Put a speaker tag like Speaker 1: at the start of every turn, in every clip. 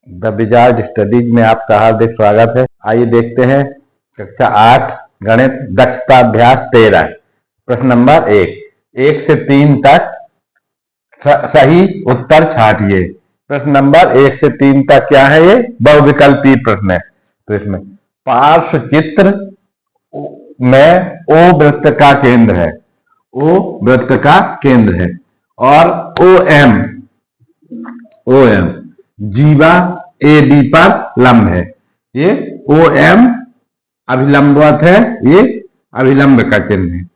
Speaker 1: The wizard studies में आपका हार्दिक स्वागत है। आइए देखते हैं कक्षा 8 गणित दक्षता अभ्यास 13 प्रश्न नंबर 1 से 3 तक सही उत्तर छांटिए। प्रश्न नंबर 1 से 3 तक क्या है? ये बहुविकल्पीय प्रश्न है। तो इसमें पार्श्व चित्र में ओ वृत्त का केंद्र है, ओ वृत्त का केंद्र है और ओ एम जीवा ए बी पर लंब है। ये ओ एम अभिलंबवत है, ये अभिलंब का चिन्ह है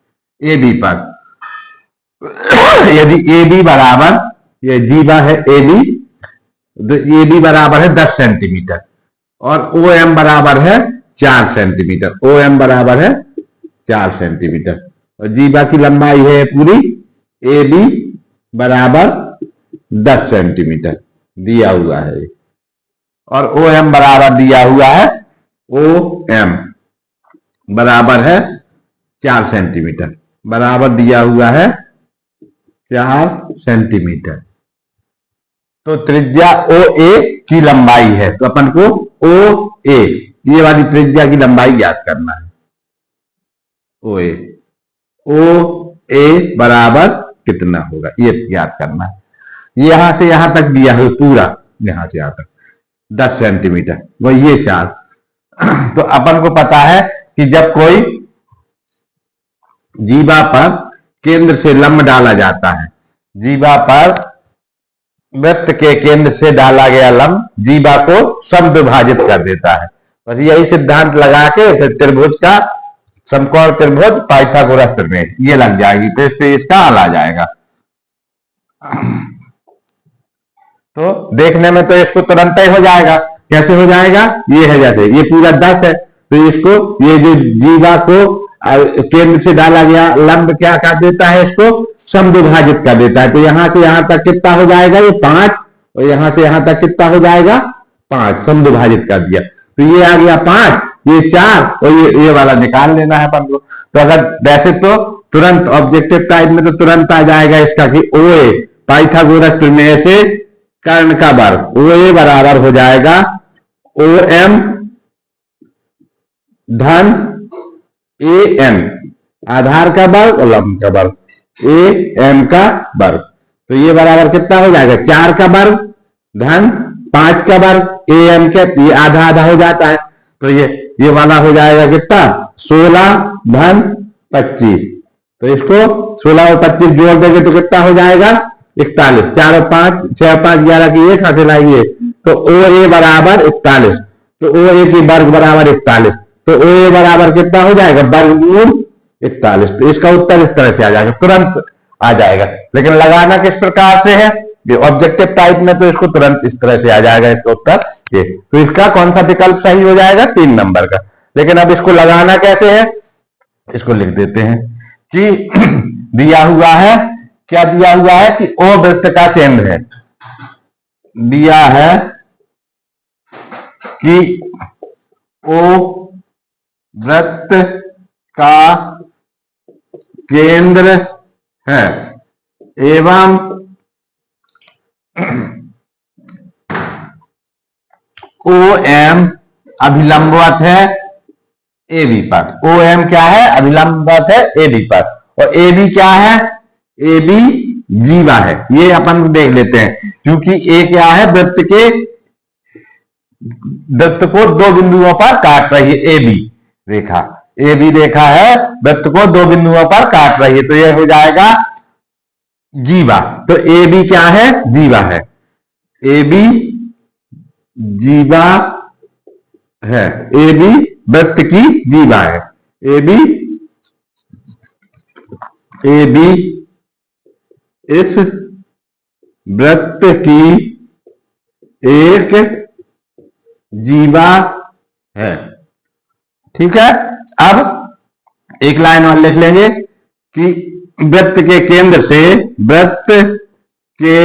Speaker 1: ए बी पर। यदि ए बी बराबर, ये जीवा है ए बी, तो ए बी बराबर है 10 सेंटीमीटर और ओ एम बराबर है 4 सेंटीमीटर। ओ एम बराबर है 4 सेंटीमीटर और जीवा की लंबाई है पूरी ए बी बराबर 10 सेंटीमीटर दिया हुआ है और ओ एम बराबर दिया हुआ है, ओ एम बराबर है 4 सेंटीमीटर, बराबर दिया हुआ है 4 सेंटीमीटर। तो त्रिज्या ओ ए की लंबाई है, तो अपन को ओ ए ये वाली त्रिज्या की लंबाई याद करना है। ओ ए बराबर कितना होगा ये याद करना है। यहां से यहां तक दिया है पूरा, यहां से यहां तक 10 सेंटीमीटर, वो ये 4। तो अपन को पता है कि जब कोई जीवा पर केंद्र से लंब डाला जाता है, जीवा पर वृत्त के केंद्र से डाला गया लंब जीवा को समद्विभाजित कर देता है। बस यही सिद्धांत लगा के फिर त्रिभुज का, समकोण त्रिभुज पाइथागोरस प्रमेय ये लग जाएगी, तो इससे इसका हल आ जाएगा। तो देखने में तो इसको तुरंत ही हो जाएगा। कैसे हो जाएगा? ये है, जैसे ये पूरा 10 है तो इसको, ये जो जीवा को केंद्र से डाला गया लंब क्या कर देता है, इसको समद्विभाजित कर देता है। तो यहां से यहां तक कितना हो जाएगा? ये 5 और यहां से यहां तक कितना हो जाएगा? 5 समद्विभाजित कर दिया। तो ये आ गया 5, ये 4 और ये वाला निकाल लेना है अपन को। तो अगर वैसे तो तुरंत ऑब्जेक्टिव टाइप में तो तुरंत आ जाएगा इसका कि ओ ए पाइथागोरस प्रमेय से कर्ण का वर्ग ओ ए बराबर हो जाएगा ओ एम धन ए एम, आधार का वर्ग और लंब का वर्ग ए एम का वर्ग। तो ये बराबर कितना हो जाएगा? 4 का वर्ग धन 5 का वर्ग ए एम के, ये आधा आधा हो जाता है। तो ये वाला हो जाएगा कितना? 16 धन 25। तो इसको 16 और 25 जोड़ देंगे तो कितना हो जाएगा? 41। 4 और 5 6 और 5 11 की एक हाथ लाइए तो ओ ए बराबर 41। तो ओ ए की वर्ग बराबर 41। तो ओ ए बराबर कितना हो जाएगा? वर्गमूल 41। तो इसका उत्तर इस तरह से आ जाएगा, तुरंत आ जाएगा। लेकिन लगाना किस प्रकार से है? ऑब्जेक्टिव टाइप में तो इसको तुरंत इस तरह से आ जाएगा इसका उत्तर ये। तो इसका कौन सा विकल्प सही हो जाएगा? 3 नंबर का। लेकिन अब इसको लगाना कैसे है? इसको लिख देते हैं कि दिया हुआ है, क्या दिया हुआ है कि ओ वृत्त का केंद्र है, दिया है कि ओ वृत्त का केंद्र है एवं ओ एम अभिलंबवत है ए बी पर। ओ एम क्या है? अभिलंबवत है ए बी पर। और ए बी क्या है? ए बी जीवा है। ये अपन देख लेते हैं, क्योंकि ए क्या है? वृत्त को 2 बिंदुओं पर काट रही है A B Rekha. A B रेखा है, वृत्त को 2 बिंदुओं पर काट रही है, तो ये हो जाएगा जीवा। तो ए बी क्या है? जीवा है। ए बी जीवा है, ए बी वृत्त की जीवा है। ए बी इस वृत्त की एक जीवा है। ठीक है। अब एक लाइन और लिख लेंगे कि वृत्त के केंद्र से, वृत्त के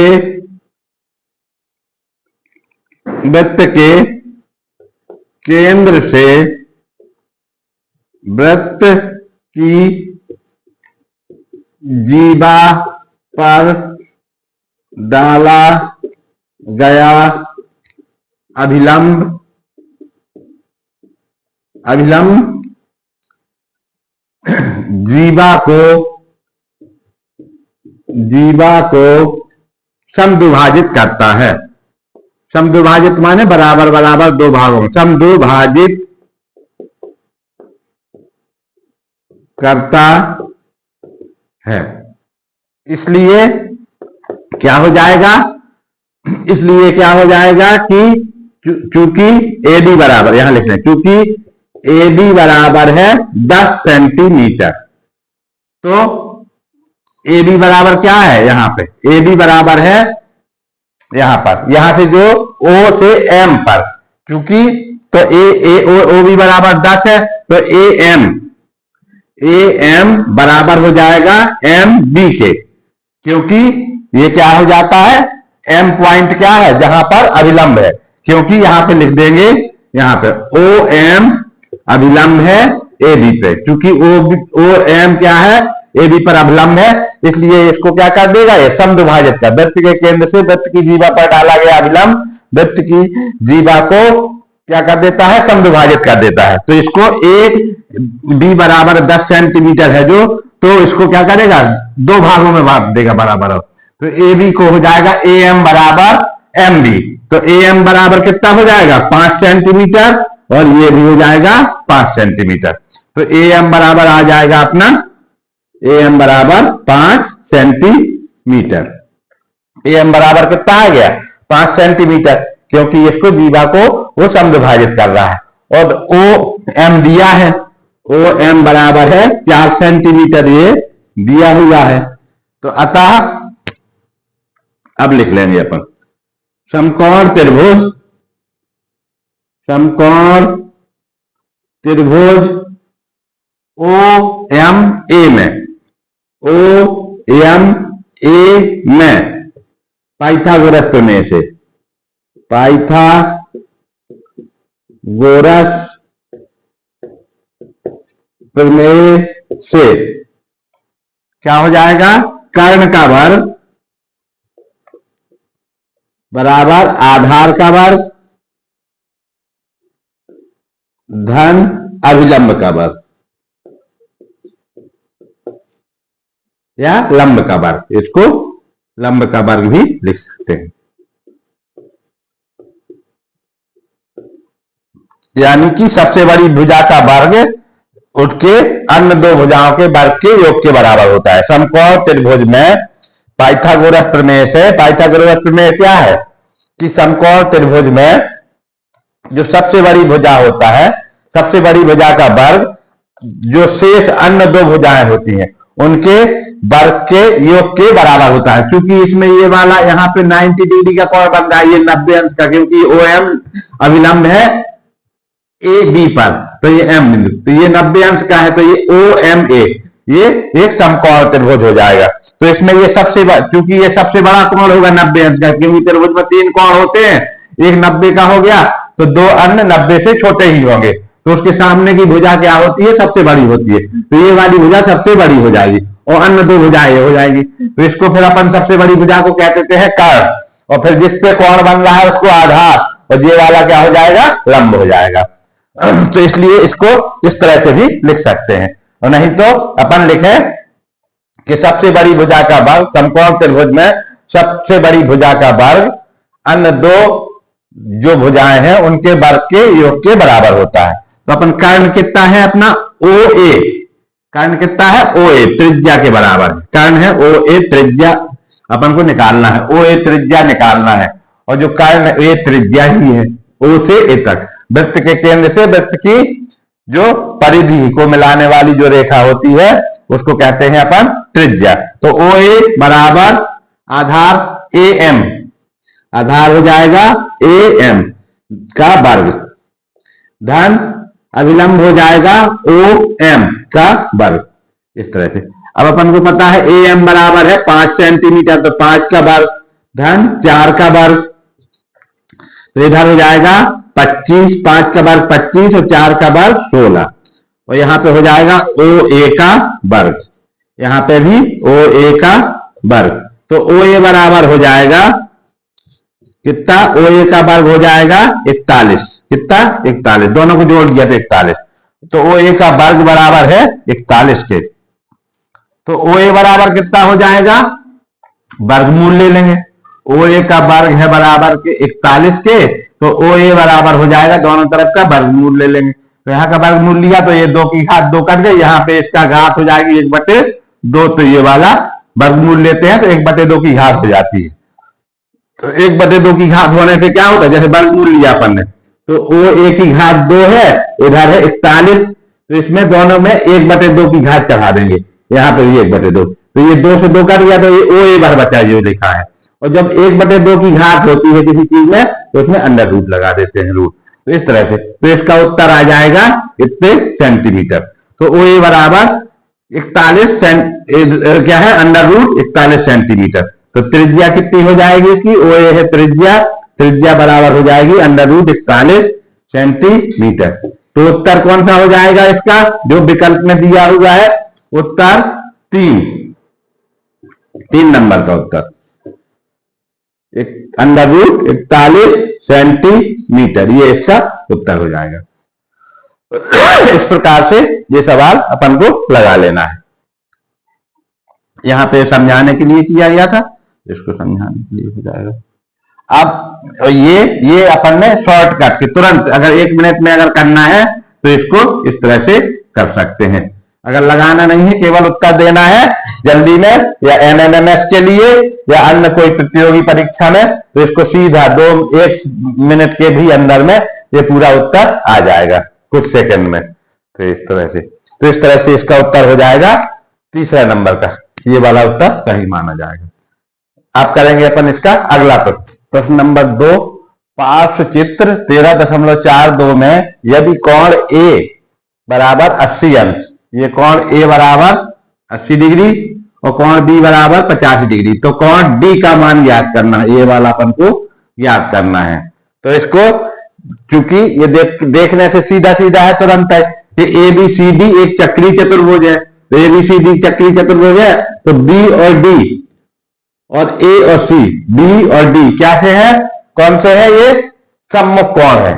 Speaker 1: केंद्र से वृत्त की जीवा पर डाला गया अभिलंब अभिलंब जीवा को समद्विभाजित करता है। समद्विभाजित माने बराबर बराबर दो भागों में समद्विभाजित करता है। इसलिए क्या हो जाएगा कि चूंकि एडी बराबर, यहां लिख लें, चूंकि एडी बराबर है 10 सेंटीमीटर, तो एडी बराबर क्या है, यहां पे एडी बराबर है यहां से जो ओ से एम पर, क्योंकि तो ओ भी बराबर 10 है, तो ए एम बराबर हो जाएगा एम बी के, क्योंकि ये क्या हो जाता है, एम पॉइंट क्या है जहां पर अभिलंब है, क्योंकि यहां पे लिख देंगे, यहां पे ओ एम अभिलंब है ए बी पे, क्योंकि ओ एम क्या है, ए बी पर अभिलंब है, इसलिए इसको क्या कर देगा, ये समद्विभाजित का, वृत्त के केंद्र से वृत्त की जीवा पर डाला गया अभिलंब वृत्त की जीवा को क्या कर देता है, समद्विभाजित कर देता है। तो इसको ए बी बराबर 10 सेंटीमीटर है जो, तो इसको क्या करेगा, दो भागों में बांट देगा बराबर, तो ए बी को हो जाएगा ए एम बराबर एम बी, तो ए एम बराबर कितना हो जाएगा 5 सेंटीमीटर, और ये भी हो जाएगा 5 सेंटीमीटर, तो ए एम बराबर आ जाएगा अपना, ए एम बराबर 5 सेंटीमीटर, ए एम बराबर कितना आ गया 5 सेंटीमीटर, क्योंकि इसको जीवा को वो समद्विभाजित कर रहा है, और ओ एम दिया है, ओ एम बराबर है 4 सेंटीमीटर, ये दिया हुआ है। तो अतः अब लिख लेंगे अपन समकोण त्रिभुज ओ एम ए में पाइथागोरस प्रमेय से क्या हो जाएगा, कर्ण का वर्ग बराबर आधार का वर्ग धन अभिलंब का वर्ग या लंब का वर्ग, इसको लंब का वर्ग भी लिख सकते हैं। यानी कि सबसे बड़ी भुजा का वर्ग उसके अन्य दो भुजाओं के वर्ग के योग के बराबर होता है। समकोण त्रिभुज में पाइथागोरस प्रमेय से, पाइथागोरस प्रमेय क्या है कि समकोण त्रिभुज में जो सबसे बड़ी भुजा होता है, सबसे बड़ी भुजा का वर्ग जो शेष अन्य दो भुजाएं होती हैं उनके वर्ग के योग के बराबर होता है। क्योंकि इसमें ये वाला यहाँ पे 90 डिग्री का कोण बन रहा है, ये 90 अंश का, क्योंकि ओ एम अभिलंब है ए बी पर, तो ये एम बिंदु, तो ये 90 अंश का है, तो ये ओ एम ए, ये एक समकोण त्रिभुज हो जाएगा। तो इसमें ये सबसे, क्योंकि ये सबसे बड़ा कोण होगा 90 अंश का, क्योंकि त्रिभुज में 3 कोण होते हैं, एक 90 का हो गया, तो दो अन्य 90 से छोटे ही होंगे, तो उसके सामने की भुजा क्या होती है, सबसे बड़ी होती है, तो ये वाली भुजा सबसे बड़ी हो जाएगी, और अन्य दो भुजाएं हो जाएगी, तो इसको फिर अपन सबसे बड़ी भुजा को कह देते हैं कर्ण, और फिर जिसपे कोण बन रहा है उसको आधार, और ये वाला क्या हो जाएगा, लंब हो जाएगा। तो इसलिए इसको इस तरह से भी लिख सकते हैं, और नहीं तो अपन लिखे कि सबसे बड़ी भुजा का वर्ग, समकोण त्रिभुज में सबसे बड़ी भुजा का वर्ग अन्य दो जो भुजाएं हैं उनके वर्ग के योग के बराबर होता है। तो अपन कर्ण कितना है अपना ओ ए, कर्ण कितना है ओ ए, त्रिज्या के बराबर है, कर्ण है ओ ए, त्रिज्या अपन को निकालना है, ओ ए त्रिज्या निकालना है, और जो कर्ण ए त्रिज्या ही है ओ से ए तक, वृत्त के केंद्र से वृत्त की जो परिधि को मिलाने वाली जो रेखा होती है उसको कहते हैं अपन त्रिज्या। तो ओ ए बराबर आधार ए एम, आधार हो जाएगा ए एम का वर्ग, धन अभिलंब हो जाएगा ओ एम का वर्ग, इस तरह से। अब अपन को पता है ए एम बराबर है 5 सेंटीमीटर, तो 5 का वर्ग धन 4 का वर्ग, तो इधर हो जाएगा 25, 5 का वर्ग 25 और 4 का वर्ग 16, और यहां पे हो जाएगा ओ ए का वर्ग, यहां पे भी ओ ए का वर्ग, तो ओ ए बराबर हो जाएगा कितना, OA का वर्ग हो जाएगा 41, कितना 41, दोनों को जोड़ दिया तो 41, तो OA का वर्ग बराबर है 41 के। तो OA बराबर कितना हो जाएगा, वर्गमूल ले लेंगे, OA का वर्ग है बराबर के 41 के, तो OA बराबर हो जाएगा दोनों तरफ का वर्गमूल ले लेंगे। तो यहाँ का वर्गमूल लिया तो ये 2 की घात 2 कट गई, यहाँ पे इसका घात हो जाएगी 1/2, तो ये वाला वर्गमूल लेते हैं तो 1/2 की घात हो जाती है। तो 1/2 की घात होने से क्या होता है, जैसे वर्गमूल लिया अपन ने, तो OA की घात 2 है, इधर है 41, तो इसमें दोनों में 1/2 की घात चढ़ा देंगे, यहाँ पे 1/2, तो ये 2 से 2 कट गया, तो ये OA बार बचा जो लिखा है। और जब 1/2 की घात होती है किसी चीज में तो उसमें अंडर रूट लगा देते हैं, रूट, तो इस तरह से, तो इसका उत्तर आ जाएगा इतने सेंटीमीटर। तो OA बराबर 41 क्या है, अंडर रूट 41 सेंटीमीटर। तो त्रिज्या कितनी हो जाएगी इसकी, OA है त्रिज्या, त्रिज्या बराबर हो जाएगी अंडर रूट 41 सेंटीमीटर। तो उत्तर कौन सा हो जाएगा इसका, जो विकल्प में दिया हुआ है, उत्तर 3 नंबर का उत्तर, अंडर रूट 41 सेंटीमीटर, ये इसका उत्तर हो जाएगा। इस प्रकार से ये सवाल अपन को लगा लेना है। यहां पे समझाने के लिए किया गया था, इसको समझाने के लिए हो जाएगा। अब ये अपन ने शॉर्टकट के तुरंत अगर 1 मिनट में अगर करना है तो इसको इस तरह से कर सकते हैं। अगर लगाना नहीं है, केवल उत्तर देना है जल्दी में, या NMMS के लिए या अन्य कोई प्रतियोगी परीक्षा में, तो इसको सीधा 1 मिनट के भी अंदर में ये पूरा उत्तर आ जाएगा, कुछ सेकंड में। तो इस तरह से इसका उत्तर हो जाएगा 3 नंबर का, ये वाला उत्तर सही माना जाएगा। आप करेंगे अपन इसका अगला प्रश्न नंबर 2, पार्श्व चित्र 13.42 में यदि कोण A बराबर 80 अंश, ये कोण A बराबर 80 डिग्री और कोण B बराबर 85 डिग्री, तो कोण D का मान ज्ञात करना है, ये वाला अपन को ज्ञात करना है। तो इसको चूंकि ये देखने से सीधा सीधा है, तुरंत है कि ABCD एक चक्रीय चतुर्भुज है, तो ABCD चक्रीय चतुर्भुज है, तो B और D और A और C, B और D क्या से है, कौन से है, ये सम्मुख कोण है,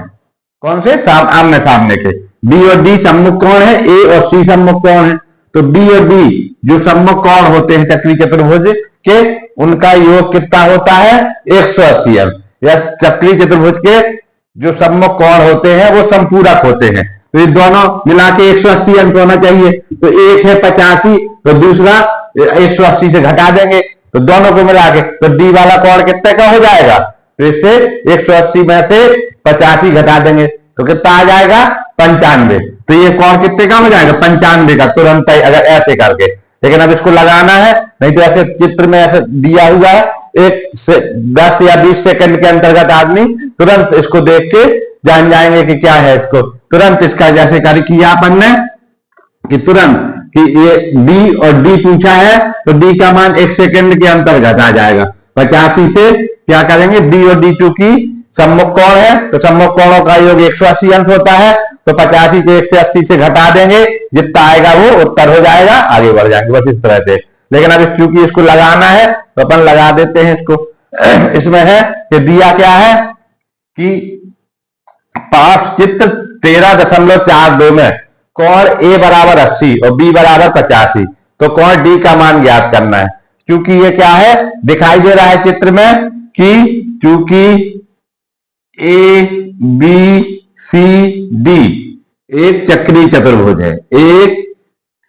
Speaker 1: कौन से, आमने सामने के, B और D सम्मुख कोण है, A और C सम्मुख कोण है। तो B और D जो सम्मुख कोण होते हैं चक्रीय चतुर्भुज के, उनका योग कितना होता है, 180 अंश, या चक्रीय चतुर्भुज के जो सम्मुख कोण होते हैं वो समपूरक होते हैं, तो ये दोनों मिला के 180 अंश होना चाहिए। तो एक है 85, तो दूसरा 180 से घटा देंगे, तो दोनों को मिला के तो D वाला कोण कितने का हो जाएगा, तो इससे 180 में से 85 घटा देंगे तो कितना आ जाएगा, 95। तो ये कोण कितने का हो जाएगा, 95 का, तुरंत अगर ऐसे करके। लेकिन अब इसको लगाना है, नहीं तो ऐसे चित्र में ऐसे दिया हुआ है, 10 या 20 सेकंड के अंतर्गत आदमी तुरंत इसको देख के जान जाएंगे कि क्या है। इसको तुरंत इसका जैसे कार्य किया अपन ने कि तुरंत कि ये D और D पूछा है, तो D का मान 1 सेकंड के अंतर्गत आ जाएगा। 85 से क्या करेंगे, D और D चूंकि सम्मुख कोण है, तो सम्मुख कोणों का योग 180 अंश होता है, तो 85 को 180 से घटा देंगे, जितना आएगा वो उत्तर हो जाएगा, आगे बढ़ जाएंगे बस इस तरह से। लेकिन अब चूंकि इसको लगाना है तो अपन लगा देते हैं इसको। इसमें है कि दिया क्या है कि पार्श्व चित्र 13.42 में कोण A बराबर 80 और B बराबर 85, तो कोण D का मान ज्ञात करना है। क्योंकि ये क्या है, दिखाई दे रहा है चित्र में कि चूंकि ABCD एक चक्रीय चतुर्भुज है, एक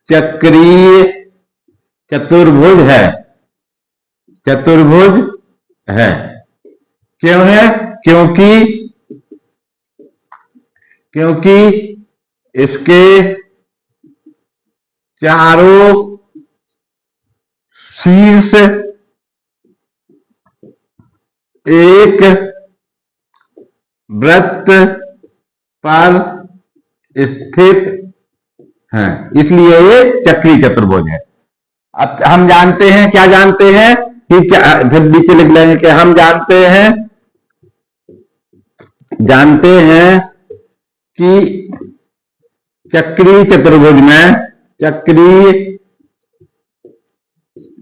Speaker 1: चक्रीय चतुर्भुज है, चतुर्भुज है। क्यों है, क्योंकि इसके चारों शीर्ष एक वृत्त पर स्थित हैं, इसलिए ये चक्रीय चतुर्भुज है। अब हम जानते हैं, क्या जानते हैं कि फिर नीचे लिख लेंगे कि हम जानते हैं कि चक्रीय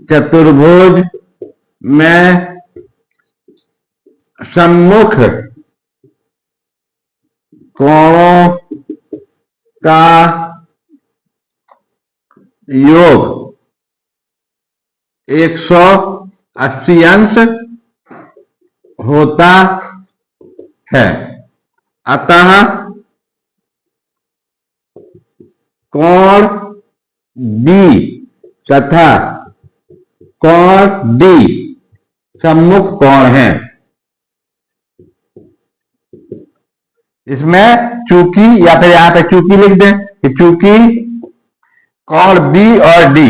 Speaker 1: चतुर्भुज में सम्मुख कोणों का योग 180 अंश होता है। अतः कोण बी तथा कोण डी सम्मुख कोण है। इसमें चूंकि या फिर यहां पे चूंकि लिख दें कि चूंकि कोण बी और डी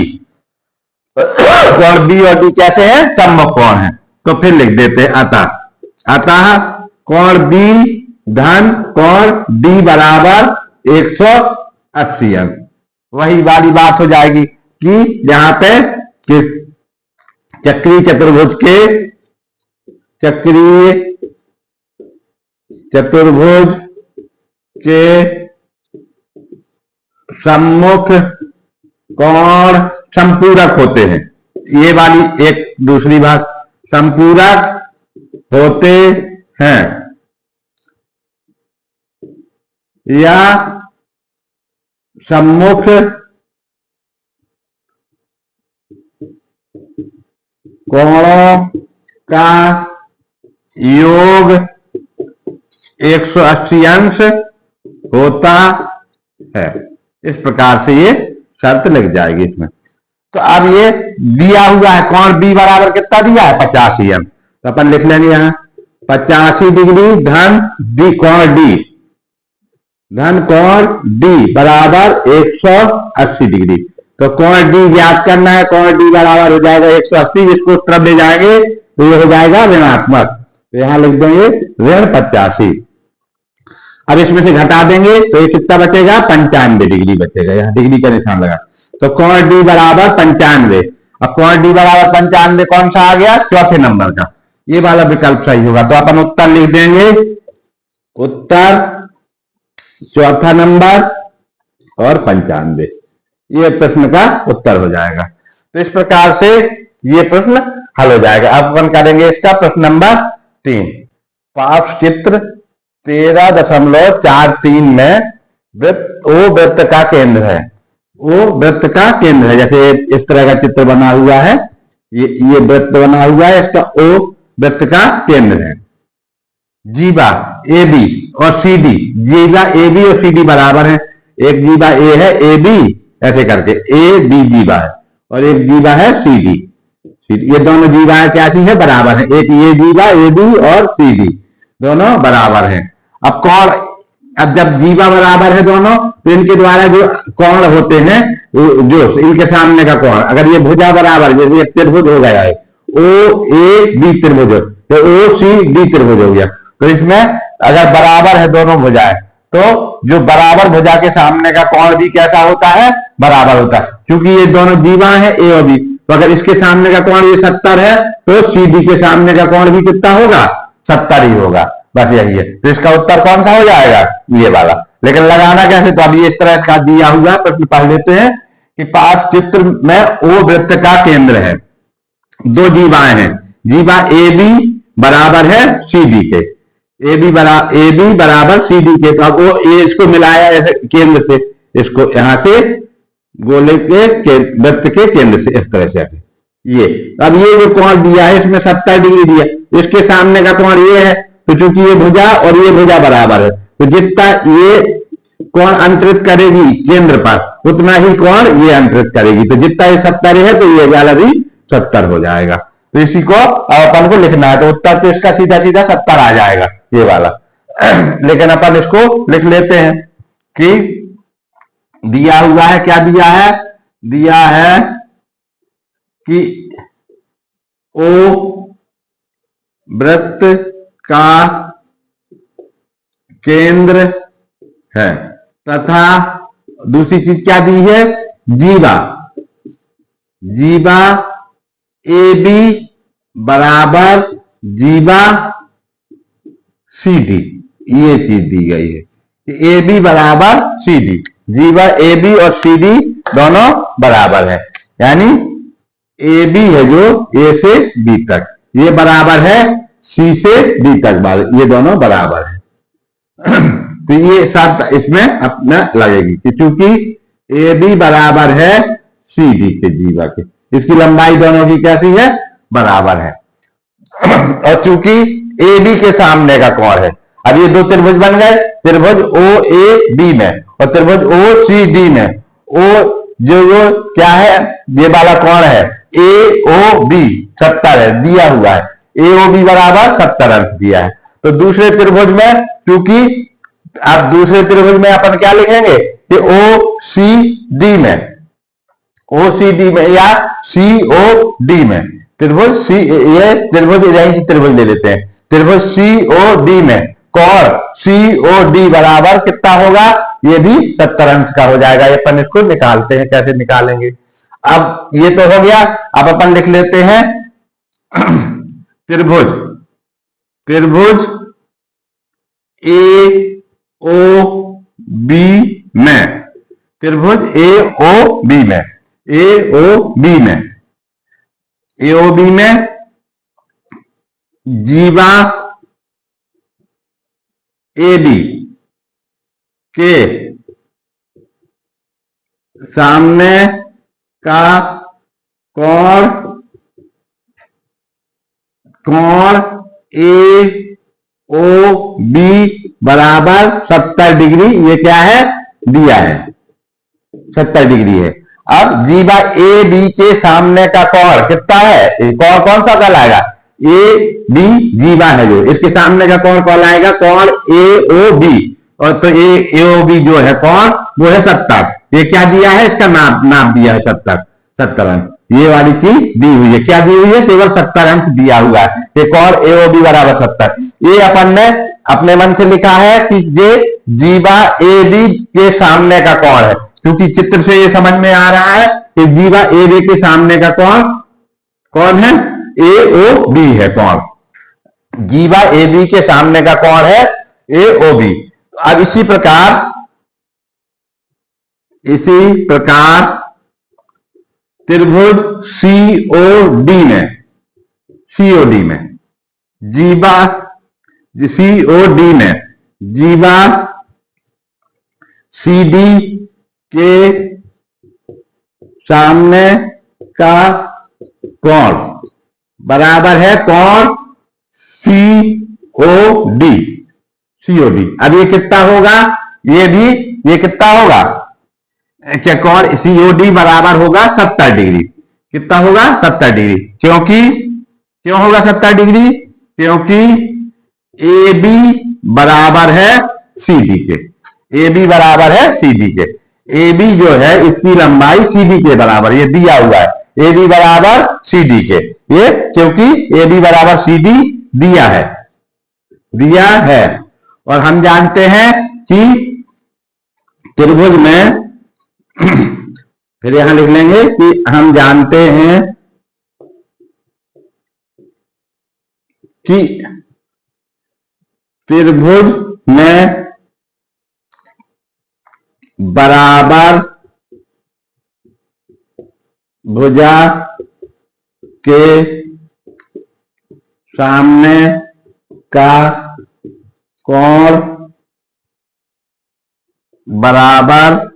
Speaker 1: कोण बी और डी कैसे हैं, सम्मुख कोण है, तो फिर लिख देते अतः कोण बी धन कोण डी बराबर 180 अंश। वही वाली बात हो जाएगी कि यहां पे चक्रीय चतुर्भुज के सम्मुख कोण संपूरक होते हैं। ये वाली एक दूसरी बात, संपूरक होते हैं या सम्मुख कोणों का योग 180 अंश होता है। इस प्रकार से ये शर्त लग जाएगी इसमें। तो अब ये दिया हुआ है कोण बी बराबर कितना दिया है, 85 अंश, तो अपन लिख लेंगे यहां 85 डिग्री धन डी कोण डी धन कोण डी बराबर 180 डिग्री। तो कोण डी ज्ञात करना है, कोण डी बराबर हो जाएगा 180, जिसको उस तरफ ले जाएंगे तो ये हो जाएगा ऋणात्मक, तो यहां लिख देंगे ऋण 85। अब इसमें से घटा देंगे तो ये कितना बचेगा, 95 डिग्री बचेगा, यहां डिग्री का निशान लगा। तो कोण डी बराबर 95, अब कोण डी बराबर 95 कौन सा आ गया, चौथे नंबर का, ये वाला विकल्प सही होगा। तो अपन उत्तर लिख देंगे, उत्तर चौथा नंबर और 95, ये प्रश्न का उत्तर हो जाएगा। तो इस प्रकार से ये प्रश्न हल हो जाएगा। अब अपन करेंगे इसका प्रश्न नंबर 3। पार्श्व चित्र 13.43 में वृत्त ओ वृत्त का केंद्र है, ओ वृत्त का केंद्र है। जैसे इस तरह का चित्र बना हुआ है, ये वृत्त बना हुआ है, इसका ओ वृत्त का केंद्र है। जीवा ए बी और सी डी, जीवा ए बी और सी डी बराबर है। एक जीवा ए है, ए बी ऐसे करके ए बी जीवा है, और एक जीवा है सी डी। ये दोनों जीवाएं कैसी है, बराबर है। एक ये जीवा ए बी और सी डी दोनों बराबर हैं। अब जब जीवा बराबर है दोनों, तो इनके द्वारा जो कोण होते हैं, जो इनके सामने का कोण, अगर ये भुजा बराबर, जैसे एक त्रिभुज हो गया है, ओ ए बी त्रिभुज, तो ओ सी डी त्रिभुज हो गया। तो इसमें अगर बराबर है दोनों भुजाएं, तो जो बराबर भुजा के सामने का कोण भी कैसा होता है, बराबर होता है। क्योंकि ये दोनों जीवा है ए और बी, तो अगर इसके सामने का कोण ये 70 है, तो सी डी के सामने का कोण भी कितना होगा, 70 ही होगा। बस यही है। तो इसका उत्तर कौन सा हो जाएगा, ये वाला। लेकिन लगाना कैसे, तो अभी इस तरह का दिया हुआ प्रश्न पढ़ लेते हैं कि पार्श्व चित्र में ओ वृत्त का केंद्र है, दो जीवाएं हैं, जीवा ए बी बराबर है सी डी के, ए बी बराबर सी डी के। तो अब वो ए इसको मिलाया ऐसे केंद्र से, इसको यहां से गोले के वृत्त के केंद्र से इस तरह से ये। अब ये जो कोण दिया है इसमें 70 डिग्री दिया, इसके सामने का कोण ये है, तो चूंकि ये भुजा और ये भुजा बराबर है, तो जितना ये कोण अंतरित करेगी केंद्र पर, उतना ही कोण ये अंतरित करेगी। तो जितना ये 70 है, तो ये वाला भी 70 हो जाएगा। तो इसी को अपन को लिखना है, तो उत्तर तो इसका सीधा सीधा 70 आ जाएगा, ये वाला। लेकिन अपन इसको लिख लेते हैं कि दिया हुआ है, क्या दिया है, दिया है कि ओ वृत्त का केंद्र है तथा दूसरी चीज क्या दी है, जीवा ए बी बराबर जीवा सी डी, ये चीज दी गई है कि ए बी बराबर सी डी, जीवा ए बी और सी डी दोनों बराबर है। यानी ए बी है जो ए से बी तक, ये बराबर है सी से डी तक बार ये दोनों बराबर है। तो ये शर्त इसमें अपना लगेगी कि चूंकि ए बी बराबर है सी डी के जीवा के, इसकी लंबाई दोनों की कैसी है, बराबर है। और चूंकि ए बी के सामने का कोण है, अब ये दो त्रिभुज बन गए, त्रिभुज ओ ए बी में और त्रिभुज ओ सी डी में, ओ जो क्या है, ये वाला कोण है ए ओ बी 70 है, दिया हुआ है, ए ओ बी बराबर 70 अंश दिया है। तो दूसरे त्रिभुज में, क्योंकि अब दूसरे त्रिभुज में अपन क्या लिखेंगे कि ओ सी डी में, ओ सी डी में या सी ओ डी में, त्रिभुज सी, ये त्रिभुज यही त्रिभुज ले लेते हैं, त्रिभुज सी ओ डी में कोण सी ओ डी बराबर कितना होगा, ये भी 70 अंश का हो जाएगा। ये अपन इसको निकालते हैं, कैसे निकालेंगे। अब ये तो हो गया, अब अपन लिख लेते हैं त्रिभुज, त्रिभुज ए ओ बी में, त्रिभुज ए ओ बी में, ए ओ बी में, ए ओ बी में जीवा ए बी के सामने का कोण, कोण ए ओ बी बराबर 70 डिग्री, ये क्या है, दिया है 70 डिग्री है। अब जीवा ए बी के सामने का कोण कितना है, कोण कौन सा कहलाएगा, ए बी जीवा है जो, इसके सामने का कोण कहलाएगा कोण ए ओ बी, और तो ए ओ बी जो है कोण वो है 70। ये क्या दिया है, इसका नाम दिया है 70 अंश, ये वाली चीज दी हुई है, क्या दी हुई है, केवल 70 अंश दिया हुआ है, ये कोण ए ओ बी बराबर 70। ये अपन ने अपने मन से लिखा है कि ये जीवा ए बी के सामने का कोण है, क्योंकि चित्र से ये समझ में आ रहा है कि जीवा ए बी के सामने का कोण कौन है, ए ओ बी है कोण, जीवा ए बी के सामने का कोण है ए ओ बी। अब इसी प्रकार त्रिभुज सी ओ डी में, सीओडी में जीवा, सीओडी में जीवा सी डी के सामने का कोण बराबर है कोण सी ओ डी, सीओडी। अब ये कितना होगा, ये भी, ये कितना होगा, क्या कोण सीओडी बराबर होगा 70 डिग्री, कितना होगा 70 डिग्री, क्योंकि क्यों होगा 70 डिग्री, क्योंकि ए बी बराबर है सी डी के, ए बी बराबर है सी डी के, ए बी जो है इसकी लंबाई सी डी के बराबर, ये दिया हुआ है ए बी बराबर सी डी के, ये क्योंकि ए बी बराबर सी डी दिया है। और हम जानते हैं कि त्रिभुज में फिर यहां लिख लेंगे कि हम जानते हैं कि त्रिभुज में बराबर भुजा के सामने का कोण बराबर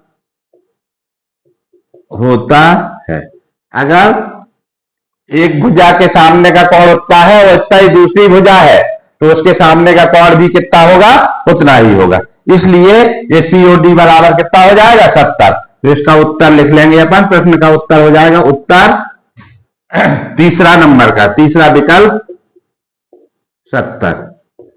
Speaker 1: होता है। अगर एक भुजा के सामने का कोण उतना है और उतना ही दूसरी भुजा है तो उसके सामने का कोण भी कितना होगा, उतना ही होगा। इसलिए ये सीओडी बराबर कितना हो जाएगा 70। तो इसका उत्तर लिख लेंगे अपन, प्रश्न का उत्तर हो जाएगा उत्तर तीसरा नंबर का, तीसरा विकल्प 70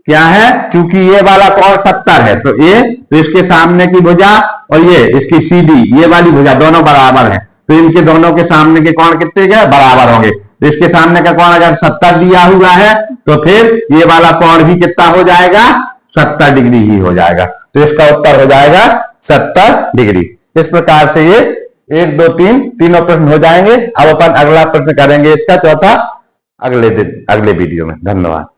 Speaker 1: क्या है, क्योंकि ये वाला कोण 70 है तो ये, तो इसके सामने की भुजा और ये इसकी सीडी, ये वाली भुजा दोनों बराबर है, तो इनके दोनों के सामने के कोण कितने के बराबर होंगे। तो इसके सामने का कोण अगर 70 दिया हुआ है तो फिर ये वाला कोण भी कितना हो जाएगा, 70 डिग्री ही हो जाएगा। तो इसका उत्तर हो जाएगा 70 डिग्री। इस प्रकार से ये 1 2 3 तीनों प्रश्न हो जाएंगे। अब अपन अगला प्रश्न करेंगे इसका चौथा अगले वीडियो में। धन्यवाद।